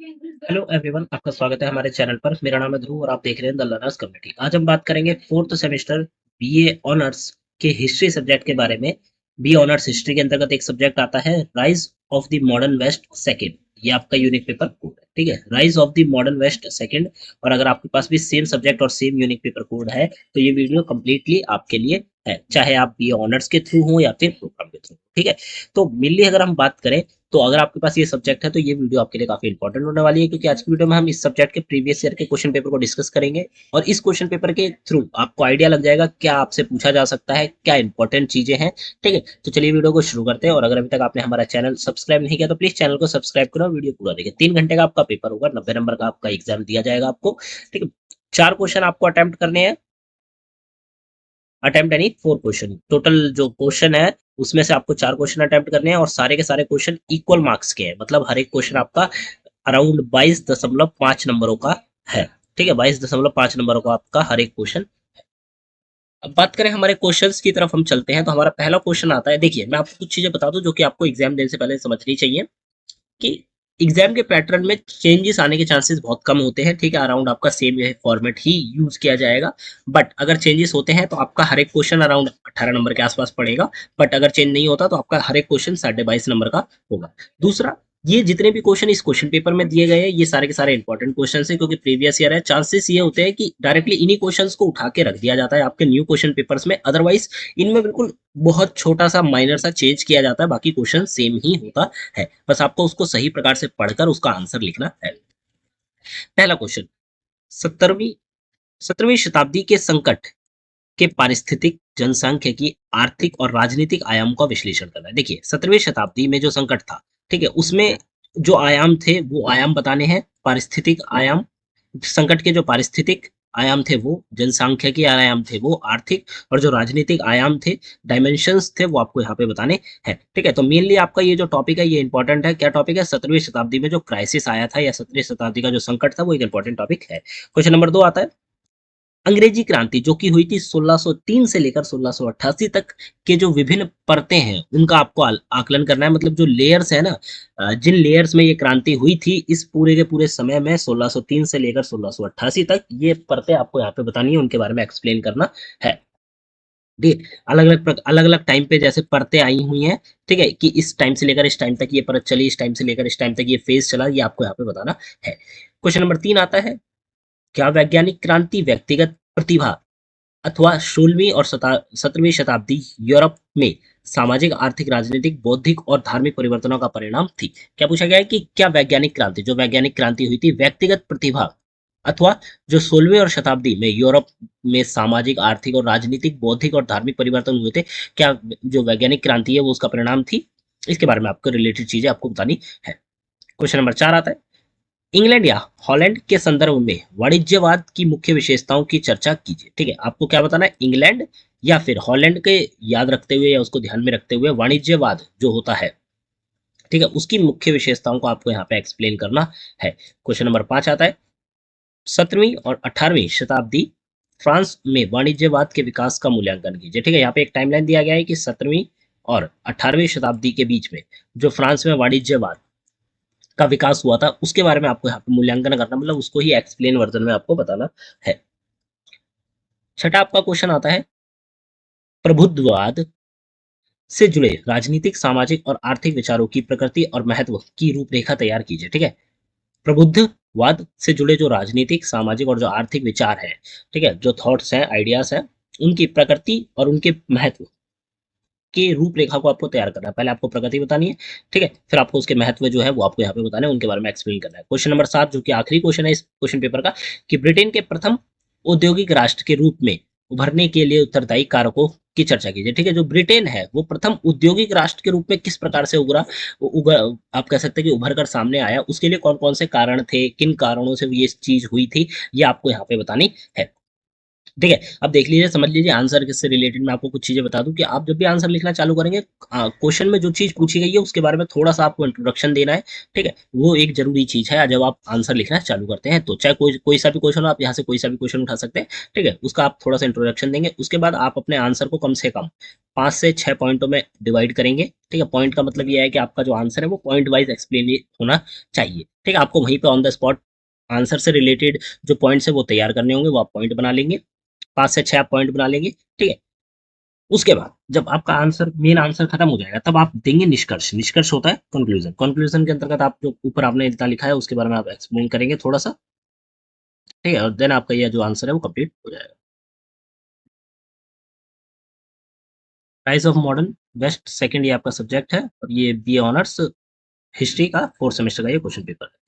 Hello everyone, आपका स्वागत है हमारे चैनल पर। मेरा नाम है ध्रुव और आप देख रहे हैं द लर्नर्स कम्युनिटी। आज हम बात करेंगे फोर्थ सेमेस्टर बीए ऑनर्स के हिस्ट्री सब्जेक्ट के बारे में। बीए ऑनर्स हिस्ट्री के अंतर्गत एक सब्जेक्ट आता है rise of the modern west second. ये आपका यूनिक पेपर कोड है, ठीक है, rise of the modern west second. और अगर आपके पास भी सेम सब्जेक्ट और सेम यूनिक पेपर कोड है तो ये वीडियो कंप्लीटली आपके लिए है, चाहे आप बीए ऑनर्स के थ्रू हो या फिर प्रोग्राम के थ्रू, ठीक है। तो मेनली अगर हम बात करें तो अगर आपके पास ये सब्जेक्ट है तो ये वीडियो आपके लिए काफी इंपॉर्टेंट होने वाली है, क्योंकि आज की वीडियो में हम इस सब्जेक्ट के प्रीवियस ईयर के क्वेश्चन पेपर को डिस्कस करेंगे। और इस क्वेश्चन पेपर के थ्रू आपको आइडिया लग जाएगा क्या आपसे पूछा जा सकता है, क्या इंपॉर्टेंट चीजें हैं, ठीक है। तो चलिए वीडियो को शुरू करते हैं। और अगर अभी तक आपने हमारा चैनल सब्सक्राइब नहीं किया तो प्लीज चैनल को सब्सक्राइब करो, वीडियो पूरा देखिए। 3 घंटे का आपका पेपर होगा, 90 नंबर का आपका एग्जाम दिया जाएगा आपको, ठीक है। 4 क्वेश्चन आपको अटेम्प्ट करने हैं। अटेम्प्ट यानी 4 क्वेश्चन टोटल जो क्वेश्चन है उसमें से आपको 4 क्वेश्चन अटेम्प्ट करने हैं और सारे के सारे क्वेश्चन इक्वल मार्क्स के हैं। मतलब हर एक क्वेश्चन आपका अराउंड 22.5 नंबरों का है, ठीक है। 22.5 नंबरों का आपका हर एक क्वेश्चन। अब बात करें हमारे क्वेश्चंस की तरफ हम चलते हैं तो हमारा पहला क्वेश्चन आता है। देखिए, मैं आपको कुछ चीजें बता दूं जो कि आपको एग्जाम देने से पहले समझनी चाहिए कि एग्जाम के पैटर्न में चेंजेस आने के चांसेस बहुत कम होते हैं, ठीक है। अराउंड आपका सेम फॉर्मेट ही यूज किया जाएगा। बट अगर चेंजेस होते हैं तो आपका हर एक क्वेश्चन अराउंड 18 नंबर के आसपास पड़ेगा। बट अगर चेंज नहीं होता तो आपका हर एक क्वेश्चन 22.5 नंबर का होगा। दूसरा, ये जितने भी क्वेश्चन इस क्वेश्चन पेपर में दिए गए हैं ये सारे के सारे इंपॉर्टेंट क्वेश्चन है, क्योंकि प्रीवियस ईयर है। चांसेस ये होते हैं कि डायरेक्टली इन्हीं क्वेश्चंस को उठा के रख दिया जाता है आपके न्यू क्वेश्चन पेपर्स में। अदरवाइज इनमें बिल्कुल बहुत छोटा सा माइनर सा चेंज किया जाता है, बाकी क्वेश्चन सेम ही होता है। बस आपको उसको सही प्रकार से पढ़कर उसका आंसर लिखना है। पहला क्वेश्चन, 17वीं 17वीं शताब्दी के संकट के पारिस्थितिक, जनसांख्यिकी, आर्थिक और राजनीतिक आयाम का विश्लेषण करना है। देखिए, 17वीं शताब्दी में जो संकट था, ठीक है, उसमें जो आयाम थे वो आयाम बताने हैं। पारिस्थितिक आयाम, संकट के जो पारिस्थितिक आयाम थे वो, जनसांख्यिकी आयाम थे वो, आर्थिक और जो राजनीतिक आयाम थे, डायमेंशंस थे, वो आपको यहाँ पे बताने हैं, ठीक है। तो मेनली आपका ये जो टॉपिक है ये इंपॉर्टेंट है। क्या टॉपिक है? 17वीं शताब्दी में जो क्राइसिस आया था या 17वीं शताब्दी का जो संकट था वो एक इंपॉर्टेंट टॉपिक है। क्वेश्चन नंबर 2 आता है, अंग्रेजी क्रांति जो कि हुई थी 1603 से लेकर 1688 तक के जो विभिन्न परतें हैं उनका आपको आकलन करना है। मतलब जो लेयर्स है ना, जिन लेयर्स में ये क्रांति हुई थी इस पूरे के पूरे समय में 1603 से लेकर 1688 तक, ये परतें आपको यहाँ पे बतानी है, उनके बारे में एक्सप्लेन करना है। ठीक, अलग अलग टाइम पे जैसे परतें आई हुई हैं, ठीक है, कि इस टाइम से लेकर इस टाइम तक ये परत चली, इस टाइम से लेकर इस टाइम तक ये फेज चला, ये आपको यहाँ पे बताना है। क्वेश्चन नंबर 3 आता है, क्या वैज्ञानिक क्रांति व्यक्तिगत प्रतिभा अथवा 16वीं और 17वीं शताब्दी यूरोप में सामाजिक, आर्थिक, राजनीतिक, बौद्धिक और धार्मिक परिवर्तनों का परिणाम थी? क्या पूछा गया है कि क्या वैज्ञानिक क्रांति, जो वैज्ञानिक क्रांति हुई थी व्यक्तिगत प्रतिभा अथवा जो 16वीं और शताब्दी में यूरोप में सामाजिक, आर्थिक और राजनीतिक, बौद्धिक और धार्मिक परिवर्तन हुए थे, क्या जो वैज्ञानिक क्रांति है वो उसका परिणाम थी? इसके बारे में आपको रिलेटेड चीजें आपको बतानी है। क्वेश्चन नंबर 4 आता है, इंग्लैंड या हॉलैंड के संदर्भ में वाणिज्यवाद की मुख्य विशेषताओं की चर्चा कीजिए। ठीक है, आपको क्या बताना है, इंग्लैंड या फिर हॉलैंड के याद रखते हुए या उसको ध्यान में रखते हुए वाणिज्यवाद जो होता है, ठीक है, उसकी मुख्य विशेषताओं को आपको यहाँ पे एक्सप्लेन करना है। क्वेश्चन नंबर 5 आता है, 17वीं और 18वीं शताब्दी फ्रांस में वाणिज्यवाद के विकास का मूल्यांकन कीजिए। ठीक है, यहाँ पे एक टाइमलाइन दिया गया है कि 17वीं और 18वीं शताब्दी के बीच में जो फ्रांस में वाणिज्यवाद का विकास हुआ था उसके बारे में आपको यहाँ पे मूल्यांकन करना, मतलब उसको ही एक्सप्लेन वर्जन में आपको बताना है। छठा आपका क्वेश्चन आता है, प्रबुद्धवाद से जुड़े राजनीतिक, सामाजिक और आर्थिक विचारों की प्रकृति और महत्व की रूपरेखा तैयार कीजिए। ठीक है, प्रबुद्धवाद से जुड़े जो राजनीतिक, सामाजिक और जो आर्थिक विचार है, ठीक है, जो थॉट्स हैं, आइडियाज हैं, उनकी प्रकृति और उनके महत्व की रूपरेखा को आपको तैयार करना है। पहले आपको प्रकृति बतानी है, ठीक है, फिर आपको उसके महत्व जो है वो आपको यहाँ पे बताना है, उनके बारे में एक्सप्लेन करना है। क्वेश्चन नंबर 7 जो कि आखिरी क्वेश्चन है इस क्वेश्चन पेपर का, कि ब्रिटेन के प्रथम औद्योगिक राष्ट्र के रूप में उभरने के लिए उत्तरदायी कारकों की चर्चा कीजिए। ठीक है, जो ब्रिटेन है वो प्रथम औद्योगिक राष्ट्र के रूप में किस प्रकार से आप कह सकते हैं कि उभर कर सामने आया, उसके लिए कौन कौन से कारण थे, किन कारणों से ये चीज हुई थी, ये आपको यहाँ पे बतानी है। ठीक है, अब देख लीजिए, समझ लीजिए आंसर से रिलेटेड मैं आपको कुछ चीज़ें बता दूँ कि आप जब भी आंसर लिखना चालू करेंगे, क्वेश्चन में जो चीज़ पूछी गई है उसके बारे में थोड़ा-सा आपको इंट्रोडक्शन देना है, ठीक है? वो एक ज़रूरी चीज़ है जब आप आंसर लिखना चालू करते हैं तो, चाहे कोई कोई सा भी क्वेश्चन हो, आप यहाँ से कोई सा भी क्वेश्चन उठा सकते हैं, ठीक है? उसका आप थोड़ा-सा इंट्रोडक्शन देंगे, उसके बाद आप अपने आंसर को कम से कम 5 से 6 पॉइंटों में डिवाइड करेंगे, ठीक है? पॉइंट का मतलब ये है कि आपका जो आंसर है वो पॉइंट वाइज़ एक्सप्लेन होना चाहिए, ठीक है? आपको वहीं पे ऑन द स्पॉट आंसर से रिलेटेड जो पॉइंट्स हैं वो तैयार करने होंगे, वो आप पॉइंट बना लेंगे। 5 से 6 आप पॉइंट बना लेंगे, ठीक है? उसके बाद जब आपका आंसर, मेन आंसर खत्म हो जाएगा, तब आप देंगे निष्कर्ष। निष्कर्ष होता है कंक्लूजन। कंक्लूजन के अंतर्गत आप जो ऊपर आपने जितना लिखा है उसके बारे में आप एक्सप्लेन करेंगे थोड़ा-सा, ठीक है? और देन आपका ये जो आंसर है वो कंप्लीट हो जाएगा। Rise of modern west second ये आपका सब्जेक्ट है और ये बीए ऑनर्स हिस्ट्री का 4th सेमेस्टर का ये क्वेश्चन पेपर है।